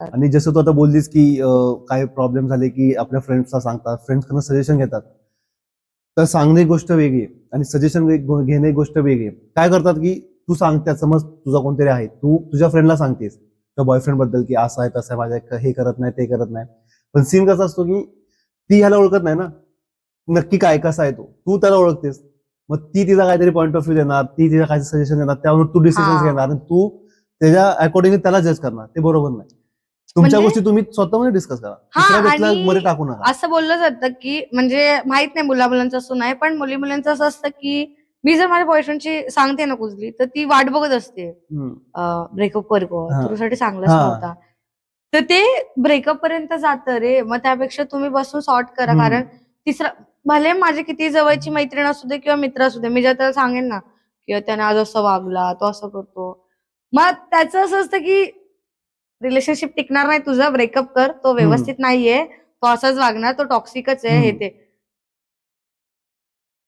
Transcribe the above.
आणि जसं तू आता बोललीस की काय प्रॉब्लेम झाले की आपल्या फ्रेंड्सला सांगतात, फ्रेंड्सकडून सजेशन घेतात. तर सांगणे गोष्ट वेगळी आहे आणि सजेशन घेणे गोष्ट वेगळी आहे. काय करतात की तू सांगते, समज तुझा कोणतरी आहे, तू तुझ्या फ्रेंडला सांगतेस किंवा बॉयफ्रेंड बद्दल की असं आहे तसं आहे, माझ्या हे करत नाही ते करत नाही. पण सीन कसा असतो की ती ह्याला ओळखत नाही ना, नक्की काय कसा आहे तो, तू त्याला ओळखतेस. मग ती तिचा काहीतरी पॉईंट ऑफ व्ह्यू देणार, ती तिचा काहीतरी सजेशन देणार, त्यावर तू डिसिजन घेणार आणि तू त्याच्या अकॉर्डिंगली त्याला जज करणार. ते बरोबर नाही. तुमच्या म्हणजे गोष्टी तुम्ही स्वतःमध्ये डिस्कस करा, दुसऱ्या व्यक्तीला मध्ये टाकू नका. असं बोललं जातं की म्हणजे माहित नाही मुला मुलांचं असं नाही, पण मुली मुलांचं असं असतं की मी जर माझ्या बॉयफ्रेंडची सांगते ना कुठली, तर ती वाट बघत असते ब्रेकअप कर गं, तुझ्यासाठी चांगलाच नव्हता. तर ते ब्रेकअप पर्यंत जातं रे. मग त्यापेक्षा तुम्ही बसून सॉर्ट करा. कारण तिसरा भले माझी किती जवळची मैत्रीण असू दे किंवा मित्र असू दे, मी जर त्याला सांगेन ना की त्याने आज असं वागला, तो असं करतो, मग त्याचं असं असतं की रिलेशनशिप टिकणार नाही तुझं, ब्रेकअप कर, तो व्यवस्थित नाहीये, तो असाच वागणार, तो टॉक्सिकच आहे, हे ते.